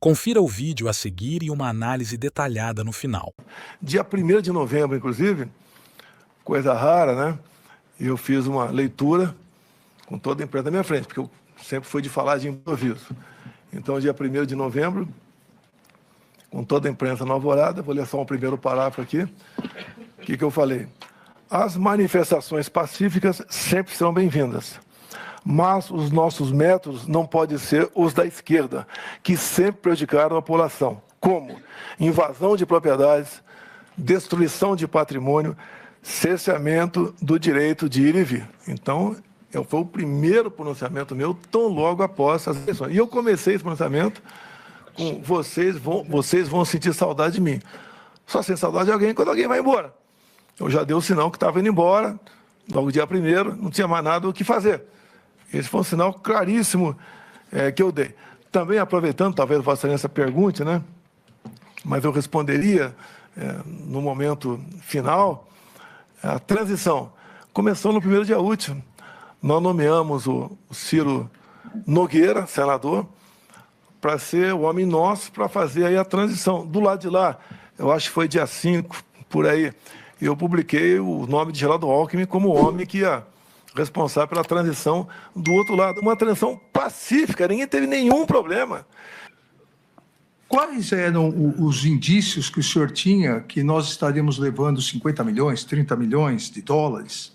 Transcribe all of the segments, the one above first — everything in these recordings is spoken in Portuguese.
Confira o vídeo a seguir e uma análise detalhada no final. Dia 1º de novembro, inclusive, coisa rara, né? Eu fiz uma leitura com toda a imprensa na minha frente, porque eu sempre fui de falar de improviso. Então, dia 1º de novembro, com toda a imprensa na alvorada, vou ler só um primeiro parágrafo aqui. O que eu falei? As manifestações pacíficas sempre serão bem-vindas, mas os nossos métodos não podem ser os da esquerda, que sempre prejudicaram a população, como invasão de propriedades, destruição de patrimônio, cerceamento do direito de ir e vir. Então, foi o primeiro pronunciamento meu, tão logo após as eleições. E eu comecei esse pronunciamento com vocês vão sentir saudade de mim. Só sem saudade de alguém quando alguém vai embora. Eu já dei o sinal que estava indo embora, logo dia 1º, não tinha mais nada o que fazer. Esse foi um sinal claríssimo que eu dei. Também aproveitando, talvez Vossa Excelência pergunte, né? Mas eu responderia no momento final, a transição. Começou no primeiro dia útil. Nós nomeamos o Ciro Nogueira, senador, para ser o homem nosso, para fazer aí a transição. Do lado de lá, eu acho que foi dia 5, por aí, eu publiquei o nome de Geraldo Alckmin como o homem que ia responsável pela transição do outro lado. Uma transição pacífica, ninguém teve nenhum problema. Quais eram os indícios que o senhor tinha que nós estaríamos levando 50 milhões, 30 milhões de dólares?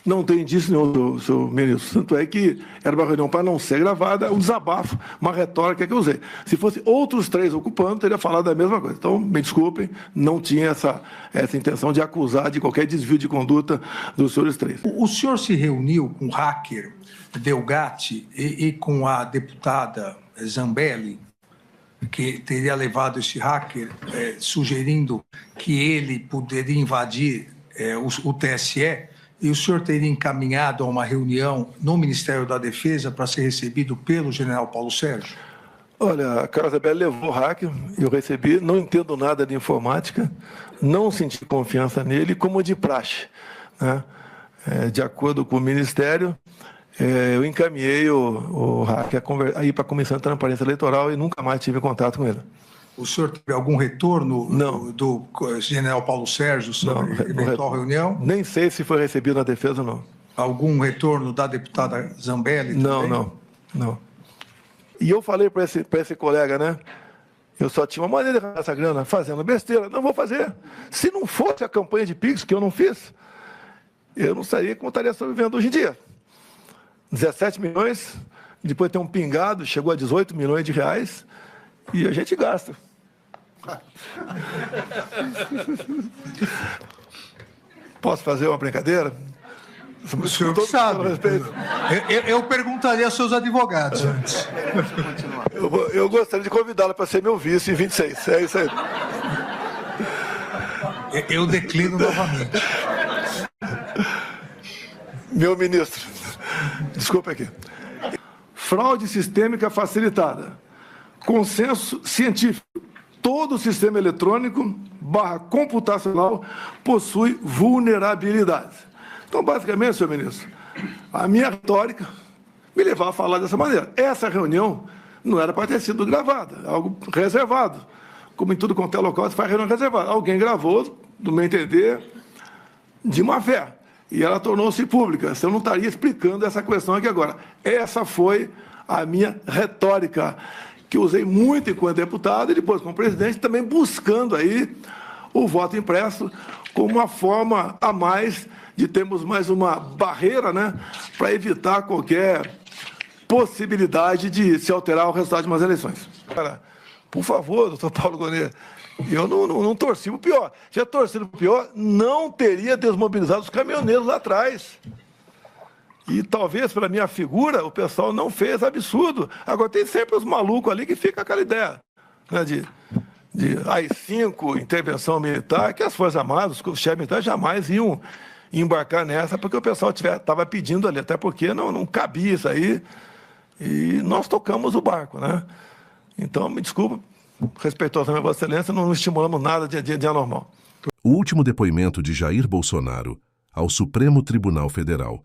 Não tem indício nenhum, senhor ministro. Tanto é que era uma reunião para não ser gravada, um desabafo, uma retórica que eu usei. Se fosse outros 3 ocupando, teria falado a mesma coisa. Então, me desculpem, não tinha essa intenção de acusar de qualquer desvio de conduta dos senhores 3. O senhor se reuniu com o hacker Delgatti e com a deputada Zambelli, que teria levado esse hacker, sugerindo que ele poderia invadir o TSE, e o senhor teria encaminhado a uma reunião no Ministério da Defesa para ser recebido pelo general Paulo Sérgio? Olha, a Carla Zambelli levou o hacker, eu recebi, não entendo nada de informática, não senti confiança nele, como de praxe, né? De acordo com o Ministério, eu encaminhei o hacker aí para a Comissão de Transparência Eleitoral e nunca mais tive contato com ele. O senhor teve algum retorno do general Paulo Sérgio sobre a eventual reunião? Nem sei se foi recebido na defesa ou não. Algum retorno da deputada Zambelli também? Não. E eu falei para esse colega, né? Eu só tinha uma maneira de ganhar essa grana, fazendo besteira. Não vou fazer. Se não fosse a campanha de Pix, que eu não fiz, eu não sabia como estaria sobrevivendo hoje em dia. 17 milhões, depois tem um pingado, chegou a 18 milhões de reais, e a gente gasta. Posso fazer uma brincadeira? O senhor sabe. Eu perguntaria aos seus advogados antes. Eu gostaria de convidá-la para ser meu vice em 26. É isso aí. Eu declino novamente. Meu ministro, desculpa aqui. Fraude sistêmica facilitada. Consenso científico. Todo sistema eletrônico / computacional possui vulnerabilidades. Então, basicamente, senhor ministro, a minha retórica me levava a falar dessa maneira. Essa reunião não era para ter sido gravada, algo reservado. Como em tudo quanto é local, se faz reunião reservada. Alguém gravou, do meu entender, de má fé. E ela tornou-se pública. Eu não estaria explicando essa questão aqui agora. Essa foi a minha retórica, que usei muito enquanto deputado e depois como presidente, também buscando aí o voto impresso como uma forma a mais de termos mais uma barreira, né, para evitar qualquer possibilidade de se alterar o resultado de umas eleições. Cara, por favor, doutor Paulo Gonet, eu não torci para o pior. Se tivesse torcido para o pior, não teria desmobilizado os caminhoneiros lá atrás. E talvez, pela minha figura, o pessoal não fez absurdo. Agora, tem sempre os malucos ali que fica aquela ideia, né, de AI-5, intervenção militar, que as Forças Armadas, os chefes militares jamais iam embarcar nessa, porque o pessoal estava pedindo ali, até porque não cabia isso aí, e nós tocamos o barco, né? Então, me desculpa, respeitosamente, Vossa Excelência, não estimulamos nada de anormal. O último depoimento de Jair Bolsonaro ao Supremo Tribunal Federal,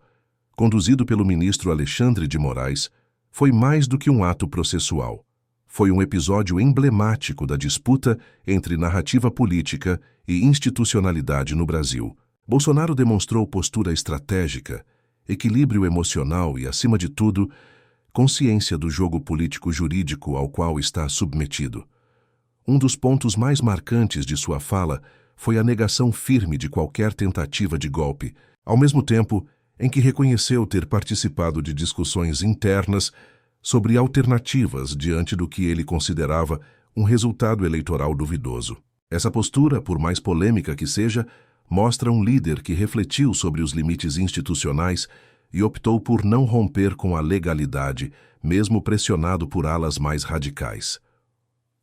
conduzido pelo ministro Alexandre de Moraes, foi mais do que um ato processual. foi um episódio emblemático da disputa entre narrativa política e institucionalidade no Brasil. Bolsonaro demonstrou postura estratégica, equilíbrio emocional e, acima de tudo, consciência do jogo político-jurídico ao qual está submetido. Um dos pontos mais marcantes de sua fala foi a negação firme de qualquer tentativa de golpe, ao mesmo tempo em que reconheceu ter participado de discussões internas sobre alternativas diante do que ele considerava um resultado eleitoral duvidoso. Essa postura, por mais polêmica que seja, mostra um líder que refletiu sobre os limites institucionais e optou por não romper com a legalidade, mesmo pressionado por alas mais radicais.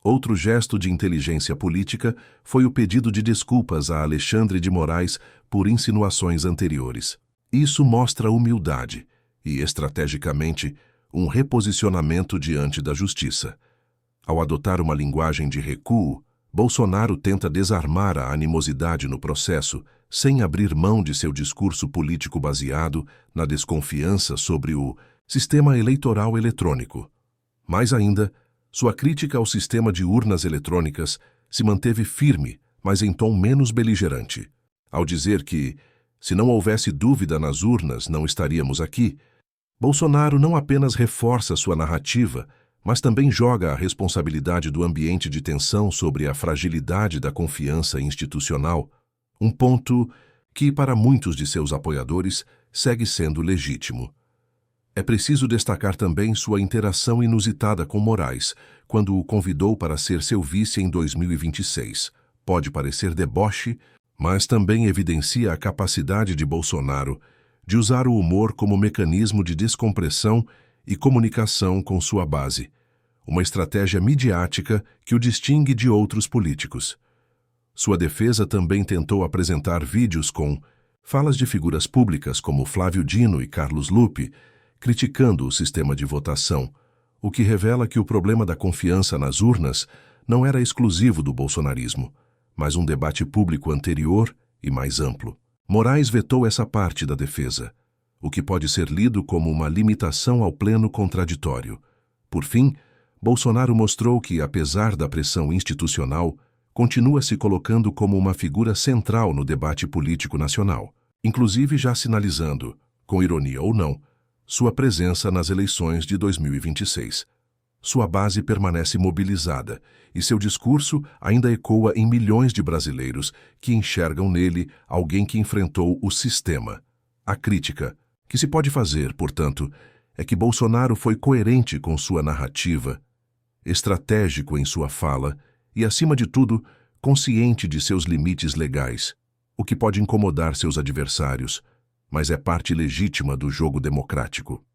Outro gesto de inteligência política foi o pedido de desculpas a Alexandre de Moraes por insinuações anteriores. Isso mostra humildade e, estrategicamente, um reposicionamento diante da justiça. Ao adotar uma linguagem de recuo, Bolsonaro tenta desarmar a animosidade no processo, sem abrir mão de seu discurso político baseado na desconfiança sobre o sistema eleitoral eletrônico. Mais ainda, sua crítica ao sistema de urnas eletrônicas se manteve firme, mas em tom menos beligerante. Ao dizer que, se não houvesse dúvida nas urnas, não estaríamos aqui, Bolsonaro não apenas reforça sua narrativa, mas também joga a responsabilidade do ambiente de tensão sobre a fragilidade da confiança institucional, um ponto que, para muitos de seus apoiadores, segue sendo legítimo. É preciso destacar também sua interação inusitada com Moraes, quando o convidou para ser seu vice em 2026. Pode parecer deboche, mas também evidencia a capacidade de Bolsonaro de usar o humor como mecanismo de descompressão e comunicação com sua base, uma estratégia midiática que o distingue de outros políticos. Sua defesa também tentou apresentar vídeos com falas de figuras públicas como Flávio Dino e Carlos Lupe, criticando o sistema de votação, o que revela que o problema da confiança nas urnas não era exclusivo do bolsonarismo, mas um debate público anterior e mais amplo. Moraes vetou essa parte da defesa, o que pode ser lido como uma limitação ao pleno contraditório. Por fim, Bolsonaro mostrou que, apesar da pressão institucional, continua se colocando como uma figura central no debate político nacional, inclusive já sinalizando, com ironia ou não, sua presença nas eleições de 2026. Sua base permanece mobilizada e seu discurso ainda ecoa em milhões de brasileiros que enxergam nele alguém que enfrentou o sistema. A crítica que se pode fazer, portanto, é que Bolsonaro foi coerente com sua narrativa, estratégico em sua fala e, acima de tudo, consciente de seus limites legais, o que pode incomodar seus adversários, mas é parte legítima do jogo democrático.